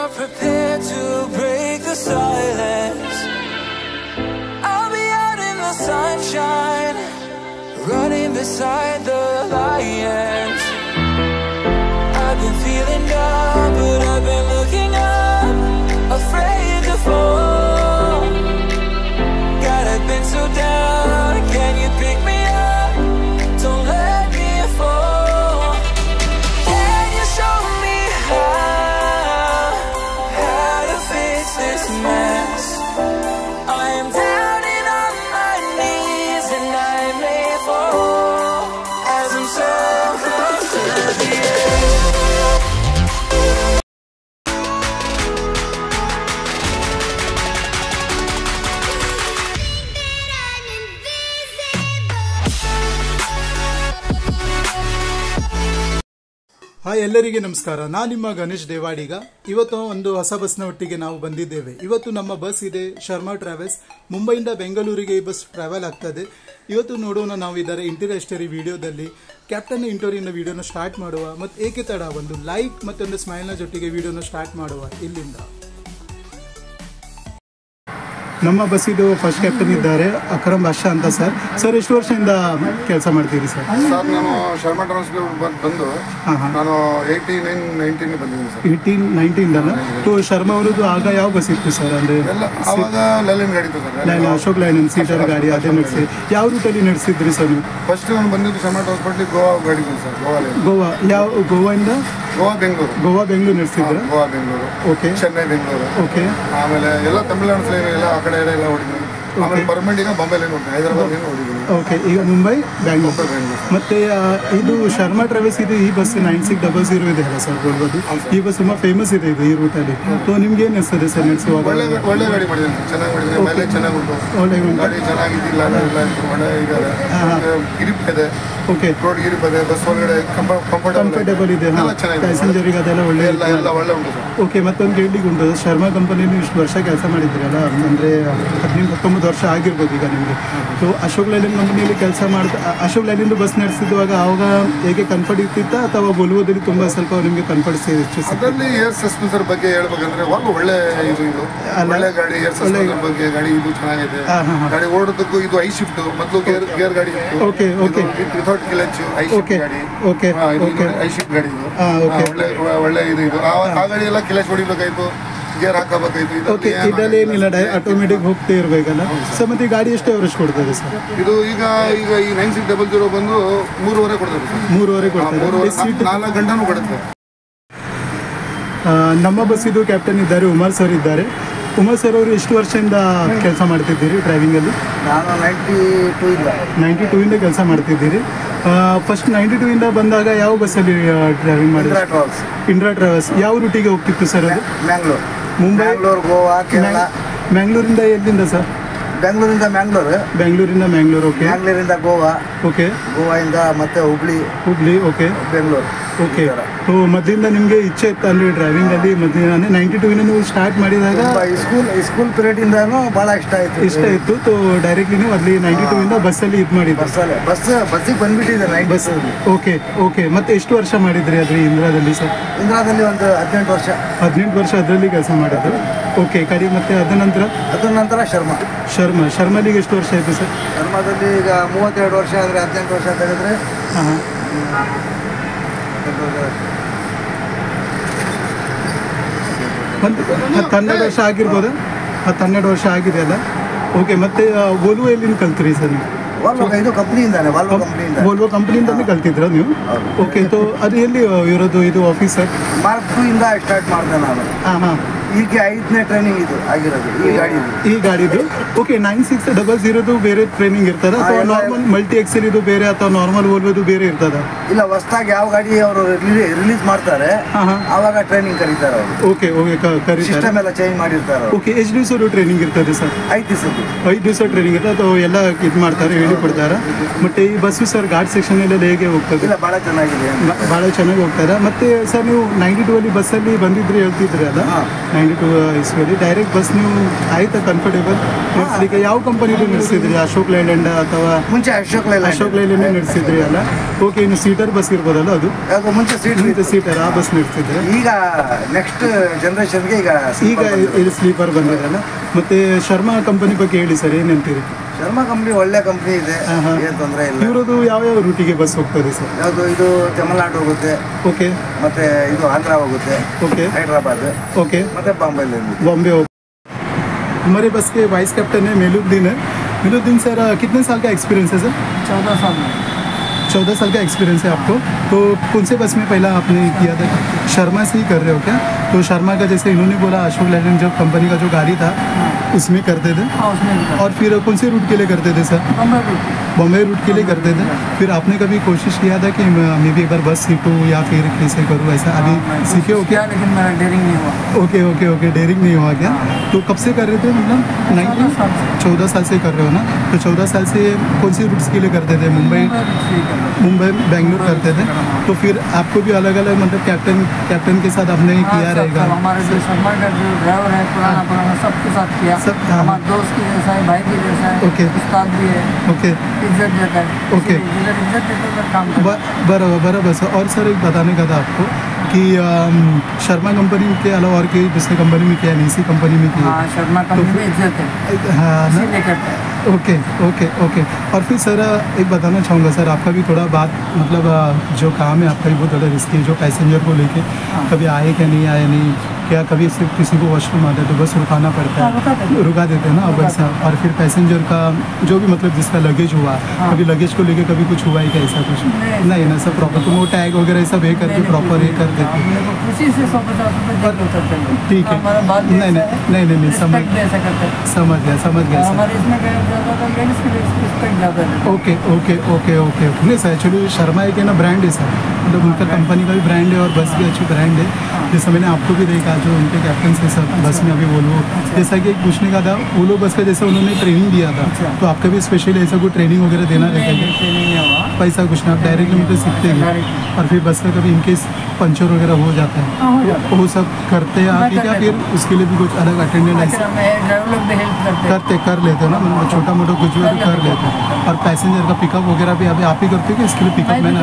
are prepared to break the silence, I'll be out in the sunshine, running beside the lions. I've been feeling down, but I've been looking up, afraid to fall. God, I've been so down, can you pick me up? Don't let me fall. Can you show me how to fix this mess? I am down and on my knees, and I may fall as I'm so close to the edge. Hi, ಎಲ್ಲರಿಗೆ ನಮಸ್ಕಾರ. ನಾನು ನಿಮ್ಮ ಗಣೇಶ್ ದೇವಾಡಿಗ. ಇವತ್ತು ಒಂದು ಹೊಸ ಬಸ್ನ ಒಟ್ಟಿಗೆ ನಾವು ಬಂದಿದ್ದೇವೆ. ಇವತ್ತು ನಮ್ಮ ಬಸ್ ಇದೆ ಶರ್ಮಾ ಟ್ರಾವೆಲ್ಸ್. ಮುಂಬೈಯಿಂದ ಬೆಂಗಳೂರಿಗೆ ಈ ಬಸ್ ಟ್ರಾವೆಲ್ ಆಗ್ತದೆ. ಇವತ್ತು ನೋಡೋಣ ನಾವು ಇದರ ಇಂಟೀರಿಯರ್ ಎಕ್ಸ್ಟೀರಿಯರ್ ವಿಡಿಯೋದಲ್ಲಿ ಕ್ಯಾಪ್ಟನ್ ಇಂಟೀರಿಯರ್ನ ವಿಡಿಯೋನ ಸ್ಟಾರ್ಟ್ ಮಾಡುವ. ಮತ್ತು ಏಕೆ ತಡ, ಒಂದು ಲೈಕ್ ಮತ್ತೊಂದು ಸ್ಮೈಲ್ನ ಜೊತೆಗೆ ವಿಡಿಯೋನ ಸ್ಟಾರ್ಟ್ ಮಾಡುವ ಇಲ್ಲಿಂದ. ನಮ್ಮ ಬಸ್ ಇದು ಫಸ್ಟ್ ಕ್ಯಾಪ್ಟನ್ ಇದ್ದಾರೆ ಅಕ್ರಮ್ ಬಾಷಾ ಅಂತ ಸರ್. ಸರ್, ಎಷ್ಟು ವರ್ಷದಿಂದ ಕೆಲಸ ಮಾಡ್ತೀರಿ ಸರ್? ಸರ್, ನಾನು ಶರ್ಮಾ ಟ್ರಾವೆಲ್ಸ್ ಬಂದು ನಾನು 18-19 ಬಂದಿದ್ದೀನಿ ಸರ್. 18-19 ಟು ಶರ್ಮಾ ಅವರದ್ದು ಆಗ ಯಾವ ಬಸ್ ಇತ್ತು ಸರ್? ಅಂದ್ರೆ ಆವಾಗ ಲೈಲಿನ್ ಗಾಡಿ ಇತ್ತು ಸರ್. ಅಶೋಕ್ ಲೈಲನ್ ಸೀಟರ್ ಗಾಡಿ ಅದೇ ನಡೆಸಿ. ಯಾವ ರೂಟಲ್ಲಿ ನಡೆಸಿದ್ರಿ ಸರ್ ನೀವು? ಫಸ್ಟ್ ನಾನು ಬಂದಿದ್ದು ಶರ್ಮಾ ಟ್ರಾನ್ಸ್ಪೋರ್ಟ್ಲಿ ಗೋವಾ ಗಾಡಿ ಸರ್. ಗೋವಾ ಯಾವ? ಗೋವಾದಿಂದ ಗೋವಾ ಬೆಂಗಳೂರು ನಡೆಸಿದ್ರು. ಗೋವಾ ಬೆಂಗಳೂರು, ಓಕೆ. ಚೆನ್ನೈ ಬೆಂಗಳೂರು, ಓಕೆ. ಆಮೇಲೆ ಎಲ್ಲ ತಮಿಳುನಾಡು ಸೈಡ್ ಎಲ್ಲ ಆ ಕಡೆ ಎಲ್ಲ ಹೊಡಿದ್ದೀನಿ. ಆಮೇಲೆ ಪರ್ಮನೆಂಟ್ ಈಗ ಬಾಂಬೆಲಿ ಹೊಡಿದ್ದೀನಿ, ಹೈದರಾಬಾದ್ ಹೊಡಿದ್ದೀನಿ. ಓಕೆ. ಈಗ ಮುಂಬೈ, ಬ್ಯಾಂಗ್ಳೂರು. ಮತ್ತೆ ಇದು ಶರ್ಮಾ ಟ್ರಾವೆಲ್ಸ್ ಇದು ಈ ಬಸ್ 9600 ಇದೆ ಅಲ್ಲ ಸರ್, ನೋಡ್ಬೋದು. ಈ ಬಸ್ ತುಂಬಾ ಫೇಮಸ್ ಇದೆ ಇದು ಈ ರೂಟಲ್ಲಿ. ಸೊ ನಿಮ್ಗೆ ಏನು ಅನಿಸ್ತದೆ ಸರ್ ನಡೆಸುವಾಗ? ಒಳ್ಳೆ ಗಾಡಿ ಮಾಡಿದ್ದೀನಿ, ಚೆನ್ನಾಗಿ ಮಾಡಿದ್ದೀನಿ. ಮೈಲೇಜ್ ಚೆನ್ನಾಗಿ ಉಂಟು, ಒಳ್ಳೆ ಗಾಡಿ ಚೆನ್ನಾಗಿದ್ದಿಲ್ಲ, ಒಳ್ಳೆ ಇದ್ದಾರೆ, ಗ್ರಿಪ್ ಇದೆ. ಓಕೆ. ರೋಡ್ ಗ್ರಿಪ್ ಇದೆ, ಬಸ್ ಒಳಗಡೆ ಕಂಫರ್ಟೇಬಲ್ ಇದೆ, ಪ್ಯಾಸೆಂಜರಿಗೆ ಅದೆಲ್ಲ ಒಳ್ಳೆ ಉಂಟು ಸರ್. ಓಕೆ. ಮತ್ತೊಂದು ಕೇಳಿಗೆ ಉಂಟು, ಶರ್ಮಾ ಕಂಪನಿಯಲ್ಲಿ ಇಷ್ಟು ವರ್ಷ ಕೆಲಸ ಮಾಡಿದ್ರಲ್ಲ, ಅಂದರೆ 18-19 ವರ್ಷ ಆಗಿರ್ಬೋದು ಈಗ ನಿಮಗೆ. ಸೊ ಅಶೋಕ್ ಲೈಲನ್ ಕಂಪನಿಯಲ್ಲಿ ಕೆಲಸ ಅಶೋಕ್ ಲೈಲಿಂದ ಬಸ್ ನಡೆಸಿದ್ವಾಗ ಆವಾಗ ಹೇಗೆ ಕಂಫರ್ಟ್ ಇರ್ತಿತ್ತ ಅಥವಾ ಬೋಲ್ವೋದಲ್ಲಿ ತುಂಬ ಸ್ವಲ್ಪ ನಿಮಗೆ ಕಂಫರ್ಟ್ ಅದರಲ್ಲಿ ಏರ್ ಸಸ್ಪೆನ್ಸರ್ ಬಗ್ಗೆ ಹೇಳ್ಬೇಕಂದ್ರೆ ಒಳ್ಳೆ ಒಳ್ಳೆ ಗಾಡಿ, ಏರ್ ಸಸ್ಪೆನ್ಸರ್ ಬಗ್ಗೆ ಗಾಡಿ ಇದು ಚೆನ್ನಾಗಿದೆ. ಗಾಡಿ ಓಡೋದಕ್ಕೂ ಇದು ಐ ಶಿಫ್ಟ್, ಮೊದಲು ಗೇರ್ ಗಾಡಿ. Okay okay. Without clutch I shift ಗಾಡಿ. Okay okay. ಐ ಶಿಫ್ಟ್ ಗಾಡಿ ಇದು ಒಳ್ಳೆ ಇದು. ಆ ಗಾಡಿ ಎಲ್ಲ ಕ್ಲಚ್ ಹೊಡಿಬೇಕಾಯ್ತು, ಗೇರ್ ಹಾಕಬೇಕಾಯ್ತು. ಇದರಲ್ಲಿ ಏನಿಲ್ಲ, ಆಟೋಮೆಟಿಕ್ ಹೋಗ್ತಾ ಇರಬೇಕಲ್ಲ ಸರ್. ಮತ್ತೆ ಗಾಡಿ ಎಷ್ಟು ಅವರೇಜ್ ಕೊಡ್ತದೆ ಸರ್? ಇದು ಈಗ ಈ 9600 ಬಂದು 3.5 ಕೊಡ್ತದೆ ಸರ್. 3.5 ಕೊಡ್ತಾರೆ, 4 ಗಂಟೆನೂ ಕೊಡುತ್ತೆ. ನಮ್ಮ ಬಸ್ ಇದು ಕ್ಯಾಪ್ಟನ್ ಇದ್ದಾರೆ, ಉಮರ್ ಸರ್ ಇದ್ದಾರೆ. ಉಮರ್ ಸರ್ ಅವರು ಎಷ್ಟು ವರ್ಷದಿಂದ ಕೆಲಸ ಮಾಡ್ತಿದ್ದೀರಿ ಡ್ರೈವಿಂಗಲ್ಲಿ? ನಾನು 92 ಇಂದ ಕೆಲಸ ಮಾಡ್ತಿದ್ದೀರಿ. ಫಸ್ಟ್ 92 ಇಂದ ಬಂದಾಗ ಯಾವ ಬಸ್ಸಲ್ಲಿ ಡ್ರೈವಿಂಗ್ ಮಾಡಿದ್ರಿ? ಇಂಡ್ರಾ ಟ್ರಾವೆಲ್ಸ್. ಯಾವ ರೂಟಿಗೆ ಹೋಗ್ತಿತ್ತು ಸರ್ ಅದು? ಮ್ಯಾಂಗ್ಳೂರ್, ಮುಂಬೈ, ಗೋವಾ, ಕೇರಳ. ಮ್ಯಾಂಗ್ಳೂರಿಂದ ಎಲ್ಲಿಂದ ಸರ್? ಬೆಂಗಳೂರಿಂದ ಮ್ಯಾಂಗ್ಳೂರು. ಓಕೆ. ಬ್ಯಾಂಗ್ಳೂರಿಂದ ಗೋವಾ. ಓಕೆ. ಗೋವಾಯಿಂದ ಮತ್ತೆ Hubli. Okay. Bengaluru. Okay. So ಮೊದಲಿಂದ ನಿಮಗೆ ಇಚ್ಛೆ ಇತ್ತು ಅಂದರೆ ಡ್ರೈವಿಂಗಲ್ಲಿ? ಮೊದಲಿನ 92 ನೀವು ಸ್ಟಾರ್ಟ್ ಮಾಡಿದಾಗ ಸ್ಕೂಲ್ ಪೀರಿಯಡಿಂದನೂ ಭಾಳ ಇಷ್ಟ ಇತ್ತು. ಸೊ ಡೈರೆಕ್ಟ್ಲಿ ನೀವು ಅಲ್ಲಿ 92 ಇಂದ ಬಸ್ಸಲ್ಲಿ ಇದು ಮಾಡಿದ್ದು? ಬಸ್ಸಿಗೆ ಬಂದ್ಬಿಟ್ಟಿದೆ ಬಸ್. Okay okay. ಮತ್ತೆ ಎಷ್ಟು ವರ್ಷ ಮಾಡಿದ್ರಿ ಅದ್ರಿ ಇಂದ್ರಾದಲ್ಲಿ ಸರ್? ಇಂದ್ರಾದಲ್ಲಿ ಒಂದು 18 ವರ್ಷ. 18 ವರ್ಷ ಅದರಲ್ಲಿ ಕೆಲಸ ಮಾಡಿದ್ರು. ಓಕೆ. ಕಡಿ ಮತ್ತೆ ಅದರ ನಂತರ ಶರ್ಮಾಲಿಗೆ ಎಷ್ಟು ವರ್ಷ ಆಯಿತು ಸರ್? ಶರ್ಮಾದಲ್ಲಿ ಈಗ 32 ವರ್ಷ ಆದರೆ 18 ವರ್ಷ ಅಂತ ಹೇಳಿದ್ರೆ ಒಂದು 12 ವರ್ಷ ಆಗಿರ್ಬೋದು. 12 ವರ್ಷ ಆಗಿದೆ ಅಲ್ಲ. ಓಕೆ. ಮತ್ತೆ ವೋಲ್ವೋ ಎಲ್ಲಿಂದ ಕಲ್ತ್ರಿ ಸರ್ ನೀವು? ಇದು ಕಂಪ್ನಿಯಿಂದಾನೆ, ವೋಲ್ವೋ ಕಂಪ್ನಿಯಿಂದಾನೇ ಕಲ್ತಿದ್ರ ನೀವು? ಓಕೆ. ಸೊ ಅದು ಎಲ್ಲಿ ಇರೋದು ಇದು ಆಫೀಸ್? ಮಾರ್ಕ್ 2 ಇಂದ ಸ್ಟಾರ್ಟ್ ಮಾಡಿದೆ ನಾನು. ಹಾಂ. ಈಗ 5ನೇ ಟ್ರೈನಿಂಗ್ ಇದು ಆಗಿರೋದು ಈ ಗಾಡಿದು. ಓಕೆ. 9600 ಬೇರೆ ಟ್ರೈನಿಂಗ್ ಇರ್ತದ ಅಥವಾ ನಾರ್ಮಲ್ ಮಲ್ಟಿ ಎಕ್ಸೆಲ್ ಇದು ಬೇರೆ ಅಥವಾ ನಾರ್ಮಲ್ ವೋಲ್ವೋದು ಬೇರೆ ಇರ್ತದ? ಇಲ್ಲ, ಹೊಸದಾಗಿ ಯಾವ ಗಾಡಿ ಅವರು ರಿಲೀಸ್ ಮಾಡ್ತಾರೆ ಆವಾಗ ಟ್ರೈನಿಂಗ್ ಕರೀತಾರೆ ಅವರು. Okay okay. ಸಿಸ್ಟಮ್ ಎಲ್ಲ ಚೇಂಜ್ ಮಾಡಿರ್ತಾರೆ. ಓಕೆ. ಎಷ್ಟು ದಿವಸ ಟ್ರೈನಿಂಗ್ ಇರ್ತದೆ ಸರ್? 5 ದಿವಸ ಟ್ರೈನಿಂಗ್ ಇರ್ತದೆ. ಅಥವಾ ಎಲ್ಲ ಇದು ಮಾಡ್ತಾರೆ, ಹೇಳಿಕೊಡ್ತಾರೆ. ಮತ್ತೆ ಈ ಬಸ್ಸು ಸರ್ ಘಾಟ್ ಸೆಕ್ಷನ್ ಎಲ್ಲ ಹೇಗೆ ಹೋಗ್ತದೆ? ಇಲ್ಲ, ಭಾಳ ಚೆನ್ನಾಗಿದೆ, ಭಾಳ ಚೆನ್ನಾಗಿ ಹೋಗ್ತಾರೆ. ಮತ್ತೆ ಸರ್ ನೀವು 92 ಬಸ್ಸಲ್ಲಿ ಬಂದಿದ್ರಿ ಹೇಳ್ತಿದ್ರಿ ಅಲ್ಲ, 92 ಇಸ್ವಿಯಲ್ಲಿ ಡೈರೆಕ್ಟ್ ಬಸ್ ನೀವು ಆಯ್ತಾ ಕಂಫರ್ಟೇಬಲ್ ನಡೆಸಲಿಕ್ಕೆ? ಯಾವ ಕಂಪನಿದು ನಡೆಸಿದ್ರಿ? ಅಶೋಕ್ ಲೈಲ್ಯಾಂಡ್ ಅಥವಾ ಮುಂಚೆ ಅಶೋಕ್ ಲೈಲ್ಯಾಂಡ್ ನಡೆಸಿದ್ರಿ ಅಲ್ಲ? ಓಕೆ, ಇನ್ನು ಸೀಟರ್ ಬಸ್ ಇರ್ಬೋದಲ್ಲ ಅದು? ಮುಂಚೆ ಸೀಟರ್ ಆ ಬಸ್ ನಡೆಸಿದ್ರೆ. ಈಗ ನೆಕ್ಸ್ಟ್ ಜನರೇಷನ್ಗೆ ಈಗ ಇದು ಸ್ಲೀಪರ್ ಬಂದಿರಲ್ಲ. ಮತ್ತೆ ಶರ್ಮಾ ಕಂಪನಿ ಬಗ್ಗೆ ಹೇಳಿ ಸರ್, ಏನಂತೀರಿ? ಶರ್ಮಾ ಕಂಪ್ನಿ ಒಳ್ಳೆ ಕಂಪ್ನಿ ಇದೆ, ಏನು ತೊಂದರೆ ಇಲ್ಲ. ಇವ್ರದ್ದು ಯಾವ ರೂಟಿಗೆ ಬಸ್ ಹೋಗ್ತದೆ ಸರ್? ಯಾವುದು ಇದು ತಮಿಳ್ನಾಡು ಹೋಗುತ್ತೆ, ಓಕೆ, ಮತ್ತೆ ಇದು ಆಂಧ್ರ ಹೋಗುತ್ತೆ, ಓಕೆ, ಹೈದರಾಬಾದ್, ಓಕೆ, ಮತ್ತೆ बॉम्बे हो। हमारे बस के वाइस कैप्टन है मेलुद्दीन सर। कितने साल का एक्सपीरियंस है सर? 14 साल में। 14 साल का एक्सपीरियंस है आपको। तो कौन से बस में पहला आपने किया था? शर्मा से ही कर रहे हो क्या? तो शर्मा का जैसे इन्होंने बोला अशोक लैंड जो कंपनी का जो गाड़ी था उसमें करते थे, और फिर कौन से रूट के लिए करते थे सर? बॉम्बे रूट के लिए करते थे। फिर आपने कभी कोशिश किया था कि मैं भी एक बार बस सीखूँ या फिर कैसे करूँ, ऐसा अभी सीखे हो क्या? लेकिन मेरा डेयरिंग नहीं हुआ। ओके, डेयरिंग नहीं हुआ क्या? तो कब से कर रहे थे? मतलब 14 साल से कर रहे हो ना? तो 14 साल से कौन सी रूट्स के लिए करते थे? मुंबई बेंगलुरु करते थे। तो फिर आपको भी अलग अलग मतलब कैप्टन के साथ आपने किया रहेगा? हमारे जो शर्मा का जो ड्राइवर है पुराना सबके साथ किया, सब हमारे दोस्त के जैसा है, भाई के जैसा है, ओके, उस्ताद भी है, ओके, इज्जत देता है, ओके, इज्जत देता है काम बराबर सर। और सर एक बताने का था आपको कि शर्मा कंपनी के अलावा और कोई दूसरी कंपनी में किया नहीं, इसी कंपनी में किया? हाँ, शर्मा कंपनी में इज्जत है, हाँ ना, करता है। ओके। और फिर सर एक बताना चाहूँगा सर, आपका भी थोड़ा बात मतलब जो काम है आपका भी बहुत ज़्यादा रिस्की है, जो पैसेंजर को लेके कभी आए क्या नहीं आए नहीं क्या, कभी सिर्फ किसी को वॉशरूम आता है तो बस रुकाना पड़ता है, रुका देते हैं ना वैसा। और फिर पैसेंजर का जो भी मतलब जिसका लगेज हुआ, कभी लगेज को लेके कभी कुछ हुआ है क्या, ऐसा कुछ नहीं ना सर? प्रॉपर तो वो टैग वगैरह सब ये करके प्रॉपर ये कर देते हैं, ठीक है? नहीं समझ गया सर। ओके। नहीं सर, एक्चुअली शर्मा एक है ना ब्रांड है सर, मतलब उनका कंपनी का भी ब्रांड है और बस भी अच्छी ब्रांड है। जैसे मैंने आपको भी देखा जो उनके कैप्टन से सब बस में अभी वोल्वो, जैसा कि एक पूछने का था वोल्वो बस का, जैसे उन्होंने ट्रेनिंग दिया था, तो आपका भी स्पेशली ऐसा कोई ट्रेनिंग वगैरह देना रहेगा? पैसा कुछ ना, आप डायरेक्टली मतलब सीखते हैं। और फिर बस का कभी इनकेस पंचर वगैरह हो जाता है तो वो सब करते हैं आप, क्या फिर उसके लिए भी कुछ अलग अटेंडेंट कर लेते हो ना, मतलब छोटा मोटा कुछ भी कर लेते हैं? और पैसेंजर का पिकअप वगैरह भी अभी आप ही करते हो कि इसके लिए पिकअप मैन?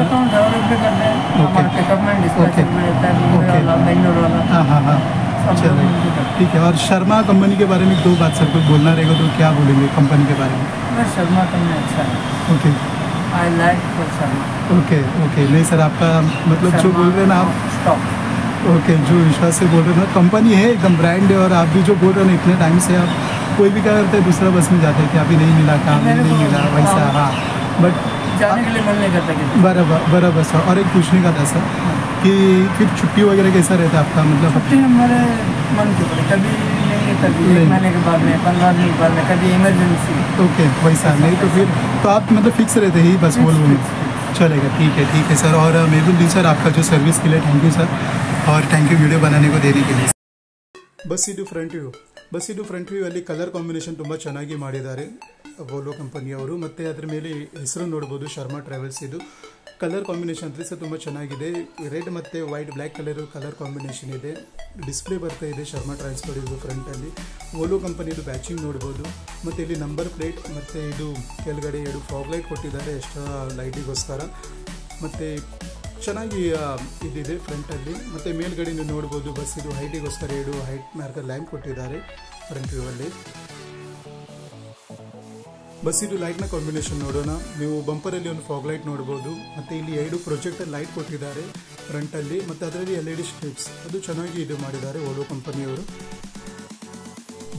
हाँ, चलो ठीक है। और शर्मा कंपनी के बारे में 2 बात सर कुछ बोलना रहेगा तो क्या बोलेंगे कंपनी के बारे में? शर्मा कंपनी अच्छा है, okay, I like Sharma. Okay. नहीं सर, आपका मतलब जो बोल रहे हैं ना आप, ओके, जो विश्वास से बोल रहे हैं ना, कंपनी है एकदम ब्रांड है। और आप भी जो बोल रहे हैं ना इतने टाइम से, आप कोई भी क्या करते हैं दूसरा बस में जाते हैं कि अभी नहीं मिला काम, नहीं मिला वैसा, हाँ, बट जाने के लिए मन नहीं करता। बराबर सर। और एक पूछने का था सर कि फिर छुट्टी वगैरह कैसा रहता है आपका? मतलब छुट्टी हमारे मन के ऊपर, कभी नहीं, कभी 1 महीने के बाद में, 15 दिन के बाद में, कभी इमरजेंसी। ओके, वैसा नहीं तो फिर तो आप मतलब फिक्स रहते ही बस वोल्वो में? चलेगा, ठीक है सर। और मेलुद्दीन सर आपका जो सर्विस के लिए थैंक यू सर, और थैंक यू वीडियो बनाने को देने के लिए। ಬಸ್ ಇದು ಫ್ರಂಟ್ ವ್ಯೂ ಅಲ್ಲಿ ಕಲರ್ ಕಾಂಬಿನೇಷನ್ ತುಂಬ ಚೆನ್ನಾಗಿ ಮಾಡಿದ್ದಾರೆ ವೋಲ್ವೋ ಕಂಪನಿಯವರು. ಮತ್ತು ಅದರ ಮೇಲೆ ಹೆಸರು ನೋಡ್ಬೋದು ಶರ್ಮಾ ಟ್ರಾವೆಲ್ಸ್. ಇದು ಕಲರ್ ಕಾಂಬಿನೇಷನ್ ಅಂದರೆ ಸಹ ತುಂಬ ಚೆನ್ನಾಗಿದೆ. ರೆಡ್ ಮತ್ತು ವೈಟ್ ಬ್ಲ್ಯಾಕ್ ಕಲರ್ ಕಾಂಬಿನೇಷನ್ ಇದೆ. ಡಿಸ್ಪ್ಲೇ ಬರ್ತಾ ಇದೆ ಶರ್ಮಾ ಟ್ರಾವೆಲ್ಸ್ ಇದು ಫ್ರಂಟಲ್ಲಿ. ವೋಲ್ವೋ ಕಂಪನಿದು ಬ್ಯಾಚಿಂಗ್ ನೋಡ್ಬೋದು. ಮತ್ತು ಇಲ್ಲಿ ನಂಬರ್ ಪ್ಲೇಟ್ ಮತ್ತು ಇದು ಕೆಳಗಡೆ 2 ಫಾಗ್ ಲೈಟ್ ಕೊಟ್ಟಿದ್ದಾರೆ ಎಕ್ಸ್ಟ್ರಾ ಲೈಟಿಗೋಸ್ಕರ. ಮತ್ತು ಚೆನ್ನಾಗಿ ಇದಿದೆ ಫ್ರಂಟಲ್ಲಿ. ಮತ್ತು ಮೇಲ್ಗಡೆ ನೀವು ನೋಡ್ಬೋದು ಬಸ್ ಇದು ಹೈಟಿಗೋಸ್ಕರ 2 ಹೈಟ್ ಮಾರ್ಕರ್ ಲ್ಯಾಂಪ್ ಕೊಟ್ಟಿದ್ದಾರೆ ಫ್ರಂಟ್ ವ್ಯೂ ಅಲ್ಲಿ. ಬಸ್ ಇದು ಲೈಟ್ನ ಕಾಂಬಿನೇಷನ್ ನೋಡೋಣ. ನೀವು ಬಂಪರಲ್ಲಿ ಒಂದು ಫಾಗ್ ಲೈಟ್ ನೋಡ್ಬೋದು. ಮತ್ತು ಇಲ್ಲಿ 2 ಪ್ರೊಜೆಕ್ಟರ್ ಲೈಟ್ ಕೊಟ್ಟಿದ್ದಾರೆ ಫ್ರಂಟಲ್ಲಿ. ಮತ್ತು ಅದರಲ್ಲಿ LED ಸ್ಟ್ರಿಪ್ಸ್ ಅದು ಚೆನ್ನಾಗಿ ಇದು ಮಾಡಿದ್ದಾರೆ ವೋಲ್ವೋ ಕಂಪನಿಯವರು.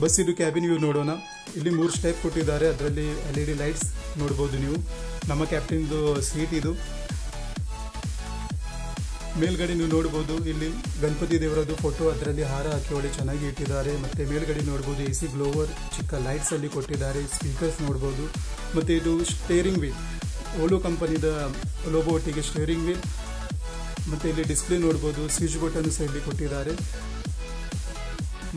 ಬಸ್ ಇದು ಕ್ಯಾಬಿನ್ ವ್ಯೂ ನೋಡೋಣ. ಇಲ್ಲಿ 3 ಸ್ಟೆಪ್ ಕೊಟ್ಟಿದ್ದಾರೆ. ಅದರಲ್ಲಿ LED ಲೈಟ್ಸ್ ನೋಡ್ಬೋದು ನೀವು. ನಮ್ಮ ಕ್ಯಾಪ್ಟನ್ದು ಸೀಟ್ ಇದು. ಮೇಲ್ಗಡೆ ನೀವು ನೋಡ್ಬೋದು ಇಲ್ಲಿ ಗಣಪತಿ ದೇವರದ್ದು ಫೋಟೋ, ಅದರಲ್ಲಿ ಹಾರ ಹಾಕಿ ಒಳ್ಳೆ ಚೆನ್ನಾಗಿ ಇಟ್ಟಿದ್ದಾರೆ. ಮತ್ತು ಮೇಲ್ಗಡೆ ನೋಡ್ಬೋದು AC ಗ್ಲೋವರ್ ಚಿಕ್ಕ ಲೈಟ್ಸ್ ಅಲ್ಲಿ ಕೊಟ್ಟಿದ್ದಾರೆ. ಸ್ಪೀಕರ್ಸ್ ನೋಡ್ಬೋದು. ಮತ್ತು ಇದು ಸ್ಟೇರಿಂಗ್ ವೀಲ್, ವೋಲ್ವೋ ಕಂಪನಿದ ಲೋಗೋ ಒಟ್ಟಿಗೆ ಸ್ಟೇರಿಂಗ್ ವೀಲ್. ಮತ್ತು ಇಲ್ಲಿ ಡಿಸ್ಪ್ಲೇ ನೋಡ್ಬೋದು. ಸ್ವಿಚ್ ಬಟನ್ ಸಹ ಇಲ್ಲಿ ಕೊಟ್ಟಿದ್ದಾರೆ.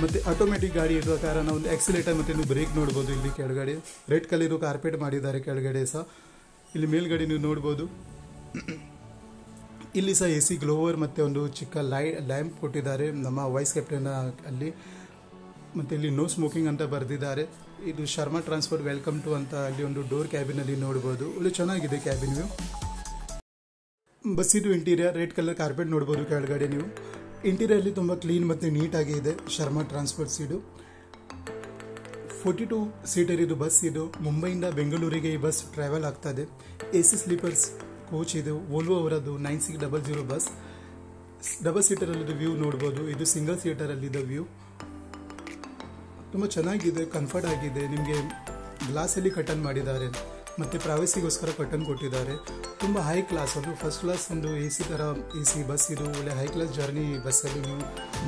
ಮತ್ತು ಆಟೋಮೆಟಿಕ್ ಗಾಡಿ ಇರುವ ಕಾರಣ ಒಂದು ಆಕ್ಸಿಲೇಟರ್ ಮತ್ತು ನೀವು ಬ್ರೇಕ್ ನೋಡ್ಬೋದು. ಇಲ್ಲಿ ಕೆಳಗಡೆ ರೆಡ್ ಕಲರ್ ಕಾರ್ಪೆಟ್ ಮಾಡಿದ್ದಾರೆ ಕೆಳಗಡೆ ಸಹ. ಇಲ್ಲಿ ಮೇಲ್ಗಡೆ ನೀವು ನೋಡ್ಬೋದು ಇಲ್ಲಿ ಸಹ AC ಗ್ಲೋವರ್ ಮತ್ತು ಒಂದು ಚಿಕ್ಕ ಲ್ಯಾಂಪ್ ಕೊಟ್ಟಿದ್ದಾರೆ ನಮ್ಮ ವೈಸ್ ಕ್ಯಾಪ್ಟನ್ ಅಲ್ಲಿ. ಮತ್ತು ಇಲ್ಲಿ ನೋ ಸ್ಮೋಕಿಂಗ್ ಅಂತ ಬರೆದಿದ್ದಾರೆ. ಇದು ಶರ್ಮಾ ಟ್ರಾನ್ಸ್ಪೋರ್ಟ್ ವೆಲ್ಕಮ್ ಟು ಅಂತ ಅಲ್ಲಿ ಒಂದು ಡೋರ್ ಕ್ಯಾಬಿನಲ್ಲಿ ನೋಡ್ಬೋದು. ಒಳ್ಳೆ ಚೆನ್ನಾಗಿದೆ ಕ್ಯಾಬಿನ್ ವ್ಯೂ. ಬಸ್ಸಿದು ಇಂಟೀರಿಯರ್ ರೆಡ್ ಕಲರ್ ಕಾರ್ಪೆಟ್ ನೋಡ್ಬೋದು ಕೆಳಗಡೆ ನೀವು. ಇಂಟೀರಿಯರ್ಲಿ ತುಂಬ ಕ್ಲೀನ್ ಮತ್ತು ನೀಟಾಗಿ ಇದೆ ಶರ್ಮಾ ಟ್ರಾನ್ಸ್ಪೋರ್ಟ್ಸ್. ಇದು 42 ಸೀಟರ್ ಇದು ಬಸ್. ಇದು ಮುಂಬೈಯಿಂದ ಬೆಂಗಳೂರಿಗೆ ಈ ಬಸ್ ಟ್ರಾವೆಲ್ ಆಗ್ತದೆ. AC ಸ್ಲೀಪರ್ಸ್ ಕೋಚ್ ಇದು. ವೋಲ್ವೋ ಅವರದ್ದು 9600 ಬಸ್. ಡಬಲ್ ಸೀಟರಲ್ಲಿದ್ದು ವ್ಯೂ ನೋಡ್ಬೋದು. ಇದು ಸಿಂಗಲ್ ಸೀಟರಲ್ಲಿದ್ದ ವ್ಯೂ. ತುಂಬ ಚೆನ್ನಾಗಿದೆ, ಕಂಫರ್ಟ್ ಆಗಿದೆ. ನಿಮಗೆ ಗ್ಲಾಸಲ್ಲಿ ಕಟನ್ ಮಾಡಿದ್ದಾರೆ ಮತ್ತು ಪ್ರೈವಸಿಗೋಸ್ಕರ ಕಟನ್ ಕೊಟ್ಟಿದ್ದಾರೆ. ತುಂಬ ಹೈ ಕ್ಲಾಸ್, ಒಂದು ಫಸ್ಟ್ ಕ್ಲಾಸ್ ಒಂದು AC ಥರ AC ಬಸ್ ಇದು. ಒಳ್ಳೆ ಹೈ ಕ್ಲಾಸ್ ಜರ್ನಿ ಬಸ್ಸಲ್ಲಿ ನೀವು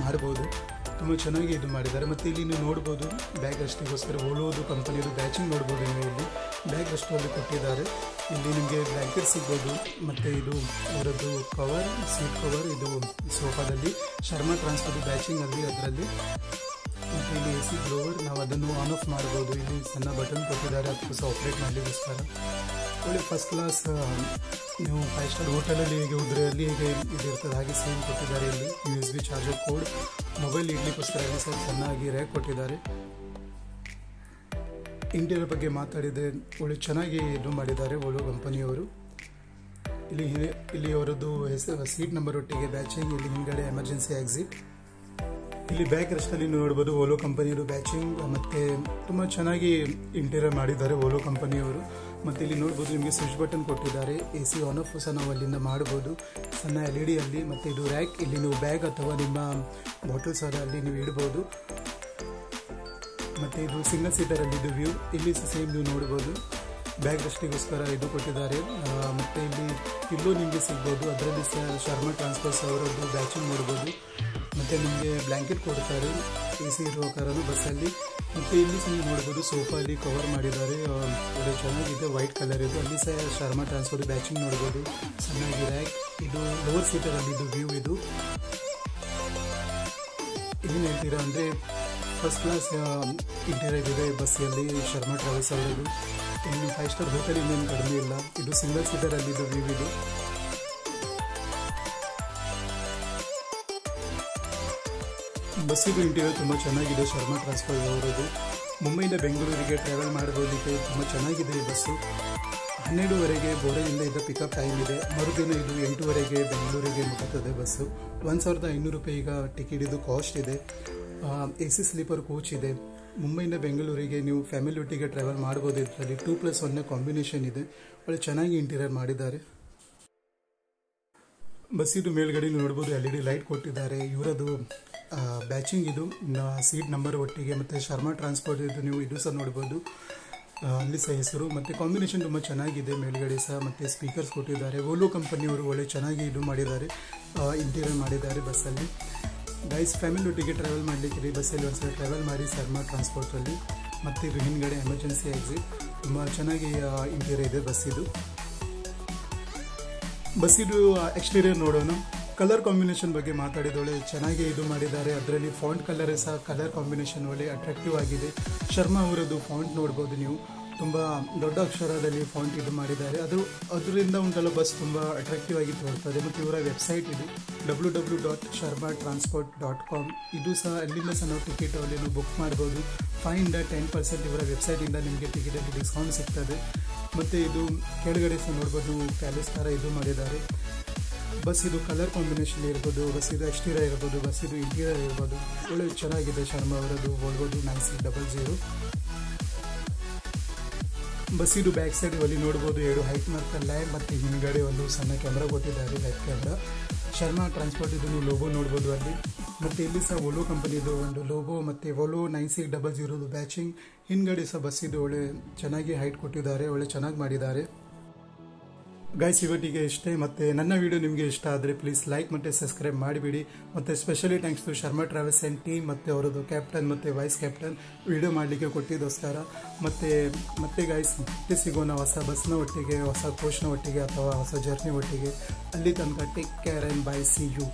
ಮಾಡ್ಬೋದು. ತುಂಬ ಚೆನ್ನಾಗಿ ಇದು ಮಾಡಿದ್ದಾರೆ. ಮತ್ತು ಇಲ್ಲಿ ನೀವು ನೋಡ್ಬೋದು ಬ್ಯಾಗ್ ರೆಸ್ಟಿಗೋಸ್ಕರ ಓಲೋದು ಕಂಪನಿದು ಬ್ಯಾಚಿಂಗ್ ನೋಡ್ಬೋದು. ನೀವು ಇಲ್ಲಿ ಬ್ಯಾಗ್ ರೆಸ್ಟಲ್ಲಿ ಕೊಟ್ಟಿದ್ದಾರೆ. ಇಲ್ಲಿ ನಿಮಗೆ ಬ್ಲ್ಯಾಂಕೆಟ್ ಸಿಗ್ಬೋದು. ಮತ್ತು ಇದು ಅವರದ್ದು ಕವರ್, ಸೀಟ್ ಕವರ್ ಇದು ಸೋಫಾದಲ್ಲಿ ಶರ್ಮಾ ಟ್ರಾನ್ಸ್ಪೋರ್ಟ್ ಬ್ಯಾಚಿಂಗಲ್ಲಿ ಅದರಲ್ಲಿ. ಮತ್ತು ಇಲ್ಲಿ AC ಗ್ಲೋವರ್, ನಾವು ಅದನ್ನು ಆನ್ ಆಫ್ ಮಾಡ್ಬೋದು. ಇಲ್ಲಿ ಸಣ್ಣ ಬಟನ್ ಕೊಟ್ಟಿದ್ದಾರೆ ಅದಕ್ಕೋಸ್ಕರ ಆಪ್ರೇಟ್ ಮಾಡಲಿಕ್ಕೋಸ್ಕರ. ಒಳ್ಳೆ ಫಸ್ಟ್ ಕ್ಲಾಸ್. ನೀವು 5 ಸ್ಟಾರ್ ಹೋಟೆಲಲ್ಲಿ ಹೇಗೆ ಉದ್ರಲ್ಲಿ ಹೇಗೆ ಇದಿರ್ತದೆ ಹಾಗೆ ಸೇಮ್ ಕೊಟ್ಟಿದ್ದಾರೆ. ಇಲ್ಲಿ USB ಚಾರ್ಜರ್ ಕೋಡ್, ಮೊಬೈಲ್ ಇಡ್ಲಿಕ್ಕೋಸ್ಕರ ಸಹ ಚೆನ್ನಾಗಿ ರ್ಯಾಕ್ ಕೊಟ್ಟಿದ್ದಾರೆ. ಇಂಟೀರಿಯರ್ ಬಗ್ಗೆ ಮಾತಾಡಿದರೆ ಒಳ್ಳೆ ಚೆನ್ನಾಗಿ ಇದು ಮಾಡಿದ್ದಾರೆ ಓಲೋ ಕಂಪನಿಯವರು. ಇಲ್ಲಿ ಅವರದ್ದು ಹೆಸರು ಸೀಟ್ ನಂಬರ್ ಒಟ್ಟಿಗೆ ಬ್ಯಾಚಿಂಗ್. ಇಲ್ಲಿ ಹಿಂದ್ಗಡೆ ಎಮರ್ಜೆನ್ಸಿ ಎಕ್ಸಿಟ್. ಇಲ್ಲಿ ಬ್ಯಾಕ್ ರೆಸ್ಟಲ್ಲಿ ನೋಡ್ಬೋದು ಓಲೋ ಕಂಪನಿಯವರು ಬ್ಯಾಚಿಂಗ್. ಮತ್ತು ತುಂಬ ಚೆನ್ನಾಗಿ ಇಂಟೀರಿಯರ್ ಮಾಡಿದ್ದಾರೆ ಓಲೋ ಕಂಪನಿಯವರು. ಮತ್ತು ಇಲ್ಲಿ ನೋಡ್ಬೋದು ನಿಮಗೆ ಸ್ವಿಚ್ ಬಟನ್ ಕೊಟ್ಟಿದ್ದಾರೆ. AC ಆನ್ ಆಫ್ ಸಹ ನಾವು ಅಲ್ಲಿಂದ ಮಾಡ್ಬೋದು ಸಣ್ಣ LED ಅಲ್ಲಿ. ಮತ್ತು ಇದು ರ್ಯಾಕ್, ಇಲ್ಲಿ ನೀವು ಬ್ಯಾಗ್ ಅಥವಾ ನಿಮ್ಮ ಬಾಟಲ್ಸ್ ಅಲ್ಲಿ ನೀವು ಇಡ್ಬೋದು. ಮತ್ತು ಇದು ಸಿಂಗಲ್ ಸೀಟರಲ್ಲಿ ಇದು ವ್ಯೂ. ಇಲ್ಲಿ ಸಹ ಸೇಮ್ ನೀವು ನೋಡ್ಬೋದು ಬ್ಯಾಗ್ ರೆಸ್ಟಿಗೋಸ್ಕರ ಇದು ಕೊಟ್ಟಿದ್ದಾರೆ. ಮತ್ತು ಇಲ್ಲಿ ಪಿಲ್ಲೋ ನಿಮಗೆ ಸಿಗ್ಬೋದು. ಅದರಲ್ಲಿ ಸಹ ಶರ್ಮಾ ಟ್ರಾನ್ಸ್ಪೋರ್ಟ್ಸ್ ಅವರದ್ದು ಬ್ಯಾಚಿಂಗ್ ನೋಡ್ಬೋದು. ಮತ್ತು ನಿಮಗೆ ಬ್ಲ್ಯಾಂಕೆಟ್ ಕೊಡ್ತಾರೆ AC ಇರುವ ಕಾರಣ ಬಸ್ಸಲ್ಲಿ. ಮತ್ತು ಇಲ್ಲಿ ಸಹ ನೀವು ನೋಡ್ಬೋದು ಸೋಫಾ ಅಲ್ಲಿ ಕವರ್ ಮಾಡಿದ್ದಾರೆ. ಒಳ್ಳೆ ಚೆನ್ನಾಗಿದೆ, ವೈಟ್ ಕಲರ್ ಇದು. ಅಲ್ಲಿ ಸಹ ಶರ್ಮಾ ಟ್ರಾನ್ಸ್ಪೋರ್ಟ್ ಬ್ಯಾಚಿಂಗ್ ನೋಡ್ಬೋದು. ಚೆನ್ನಾಗಿ ರ್ಯಾಕ್. ಇದು ಲೋವರ್ ಸೀಟರಲ್ಲಿ ಇದು ವ್ಯೂ. ಇದು ಏನು ಹೇಳ್ತೀರಾ ಅಂದರೆ ಫಸ್ಟ್ ಕ್ಲಾಸ್ ಇಂಟೀರಿಯರ್ ಇದೆ ಬಸ್ಸಲ್ಲಿ ಶರ್ಮಾ ಟ್ರಾವೆಲ್ಸ್ ಅವರದ್ದು. ಇನ್ನು 5 ಸ್ಟಾರ್ ಹೋಟೆಲ್ ಇನ್ನೇನು ಕಡಿಮೆ ಇಲ್ಲ. ಇದು ಸಿಂಗಲ್ ಸೀಟರಲ್ಲಿದ್ದು ವ್ಯೂ. ಇದು ಬಸ್ಸಿದು ಇಂಟೀರಿಯರ್ ತುಂಬ ಚೆನ್ನಾಗಿದೆ ಶರ್ಮಾ ಟ್ರಾನ್ಸ್ಪೋರ್ಟ್ ಅವರದ್ದು. ಮುಂಬೈಯಿಂದ ಬೆಂಗಳೂರಿಗೆ ಟ್ರಾವೆಲ್ ಮಾಡೋದಕ್ಕೆ ತುಂಬ ಚೆನ್ನಾಗಿದೆ ಈ ಬಸ್ಸು. 12ವರೆಗೆ ಬೋರೆಯಿಂದ ಇದು ಪಿಕಪ್ ಟೈಮ್ ಇದೆ. ಮರುದಿನ ಇದು 8ವರೆಗೆ ಬೆಂಗಳೂರಿಗೆ ಮುಟ್ಟುತ್ತದೆ ಬಸ್ಸು. 1500 ರೂಪಾಯಿ ಈಗ ಟಿಕೆಟ್ ಇದು ಕಾಸ್ಟ್ ಇದೆ. AC ಸ್ಲೀಪರ್ ಕೋಚ್ ಇದೆ. ಮುಂಬೈಯಿಂದ ಬೆಂಗಳೂರಿಗೆ ನೀವು ಫ್ಯಾಮಿಲಿ ಒಟ್ಟಿಗೆ ಟ್ರಾವೆಲ್ ಮಾಡ್ಬೋದು. ಇದರಲ್ಲಿ 2+1 ಕಾಂಬಿನೇಷನ್ ಇದೆ. ಒಳ್ಳೆ ಚೆನ್ನಾಗಿ ಇಂಟೀರಿಯರ್ ಮಾಡಿದ್ದಾರೆ. ಬಸ್ಸಿದು ಮೇಲ್ಗಡೆ ನೋಡ್ಬೋದು LED ಲೈಟ್ ಕೊಟ್ಟಿದ್ದಾರೆ. ಇವರದು ಬ್ಯಾಚಿಂಗ್ ಇದು ಸೀಟ್ ನಂಬರ್ ಒಟ್ಟಿಗೆ. ಮತ್ತು ಶರ್ಮಾ ಟ್ರಾನ್ಸ್ಪೋರ್ಟ್ ಇದು ನೀವು ಇದು ಸಹ ನೋಡ್ಬೋದು. ಅಲ್ಲಿ ಸಹ ಹೆಸರು ಮತ್ತು ಕಾಂಬಿನೇಷನ್ ತುಂಬ ಚೆನ್ನಾಗಿದೆ. ಮೇಲ್ಗಡೆ ಸಹ ಮತ್ತು ಸ್ಪೀಕರ್ಸ್ ಕೊಟ್ಟಿದ್ದಾರೆ. ಓಲೋ ಕಂಪನಿಯವರು ಒಳ್ಳೆ ಚೆನ್ನಾಗಿ ಇದು ಮಾಡಿದ್ದಾರೆ, ಇಂಟೀರಿಯರ್ ಮಾಡಿದ್ದಾರೆ ಬಸ್ಸಲ್ಲಿ. ಗೈಸ್ ಫ್ಯಾಮಿಲಿ ಒಟ್ಟಿಗೆ ಟ್ರಾವೆಲ್ ಮಾಡಲಿಕ್ಕೆ ಈ ಬಸ್ಸಲ್ಲಿ ಒಂದ್ಸಲ ಟ್ರಾವೆಲ್ ಮಾಡಿ ಶರ್ಮಾ ಟ್ರಾನ್ಸ್ಪೋರ್ಟಲ್ಲಿ. ಮತ್ತು ಇದು ಹಿಂದ್ಗಡೆ ಎಮರ್ಜೆನ್ಸಿ ಎಕ್ಸಿಟ್. ತುಂಬ ಚೆನ್ನಾಗಿ ಇಂಟೀರಿಯರ್ ಇದೆ ಬಸ್ಸಿದು. ಎಕ್ಸ್ಟೀರಿಯರ್ ನೋಡೋಣ. ಕಲರ್ ಕಾಂಬಿನೇಷನ್ ಬಗ್ಗೆ ಮಾತಾಡಿದೊಳ್ಳೆ ಚೆನ್ನಾಗಿ ಇದು ಮಾಡಿದ್ದಾರೆ. ಅದರಲ್ಲಿ ಫಾಂಟ್ ಕಲರ್ ಸಹ ಕಲರ್ ಕಾಂಬಿನೇಷನ್ ಒಳ್ಳೆ ಅಟ್ರಾಕ್ಟಿವ್ ಆಗಿದೆ. ಶರ್ಮಾ ಅವರದ್ದು ಫಾಂಟ್ ನೋಡ್ಬೋದು ನೀವು. ತುಂಬ ದೊಡ್ಡ ಅಕ್ಷರದಲ್ಲಿ ಫಾಂಟ್ ಇದು ಮಾಡಿದ್ದಾರೆ. ಅದರಿಂದ ಒಂದೆಲ್ಲ ಬಸ್ ತುಂಬ ಅಟ್ರಾಕ್ಟಿವ್ ಆಗಿ ತೋರ್ತದೆ. ಮತ್ತು ಇವರ ವೆಬ್ಸೈಟ್ ಇದು www.sharmatransport.com. ಇದು ಸಹ ಅಲ್ಲಿಂದ ಸಹ ನಾವು ಟಿಕೆಟ್ ಅಲ್ಲಿ ಬುಕ್ ಮಾಡ್ಬೋದು. 5 to 10% ಇವರ ವೆಬ್ಸೈಟಿಂದ ನಿಮಗೆ ಟಿಕೆಟಲ್ಲಿ ಡಿಸ್ಕೌಂಟ್ ಸಿಗ್ತದೆ. ಮತ್ತು ಇದು ಕೆಳಗಡೆ ಸಹ ನೋಡ್ಬೋದು ಪ್ಯಾಲೇಸ್ ಥರ ಇದು ಮಾಡಿದ್ದಾರೆ. ಬಸ್ ಇದು ಕಲರ್ ಕಾಂಬಿನೇಷನ್ ಇರ್ಬೋದು, ಬಸ್ ಇದು ಎಕ್ಸ್ಟೀರಿಯರ್ ಇರ್ಬೋದು, ಬಸ್ ಇದು ಇಂಟೀರಿಯರ್ ಇರ್ಬೋದು. ಒಳ್ಳೆ ಚೆನ್ನಾಗಿದೆ ಶರ್ಮಾ ಅವರದ್ದು ವೋಲ್ವೋ 9600. ಬಸ್ ಇದು ಬ್ಯಾಕ್ ಸೈಡ್ ಅಲ್ಲಿ ನೋಡ್ಬೋದು 2 ಹೈಟ್ ಮಾರ್ಕ್ ಲ್ಯಾಂಪ್ ಮತ್ತು ಹಿಂದ್ಗಡೆ ಒಂದು ಸಣ್ಣ ಕ್ಯಾಮ್ರಾ ಕೊಟ್ಟಿದ್ದಾರೆ, ಲೈಟ್ ಕ್ಯಾಮ್ರಾ. ಶರ್ಮಾ ಟ್ರಾನ್ಸ್ಪೋರ್ಟ್ ಇದು ಲೋಗೋ ನೋಡ್ಬೋದು ಅಲ್ಲಿ. ಮತ್ತು ಇಲ್ಲಿ ಸಹ ಓಲೋ ಕಂಪನಿದು ಒಂದು ಲೋಗೋ ಮತ್ತು ವೋಲ್ವೋ 9600 ಬ್ಯಾಚಿಂಗ್. ಹಿಂದ್ಗಡೆ ಸಹ ಬಸ್ ಇದು ಒಳ್ಳೆ ಚೆನ್ನಾಗಿ ಹೈಟ್ ಕೊಟ್ಟಿದ್ದಾರೆ, ಒಳ್ಳೆ ಚೆನ್ನಾಗಿ ಮಾಡಿದ್ದಾರೆ. ಗೈಸ್ ಇವತ್ತಿಗೆ ಇಷ್ಟೇ. ಮತ್ತು ನನ್ನ ವಿಡಿಯೋ ನಿಮಗೆ ಇಷ್ಟ ಆದರೆ ಪ್ಲೀಸ್ ಲೈಕ್ ಮತ್ತು ಸಬ್ಸ್ಕ್ರೈಬ್ ಮಾಡಿಬಿಡಿ. ಮತ್ತು specially thanks to Sharma travels and team ಮತ್ತು ಅವರದ್ದು ಕ್ಯಾಪ್ಟನ್ ಮತ್ತು ವೈಸ್ ಕ್ಯಾಪ್ಟನ್ ವಿಡಿಯೋ ಮಾಡಲಿಕ್ಕೆ ಕೊಟ್ಟಿದ್ದೋಸ್ಕರ. ಮತ್ತೆ ಗೈಸ್ ಮತ್ತೆ ಸಿಗೋಣ ಹೊಸ ಬಸ್ನ ಒಟ್ಟಿಗೆ, ಹೊಸ ಕೋಚ್ನ ಒಟ್ಟಿಗೆ ಅಥವಾ ಹೊಸ ಜರ್ನಿ ಒಟ್ಟಿಗೆ. ಅಲ್ಲಿ ತನಕ take care and bye, see you.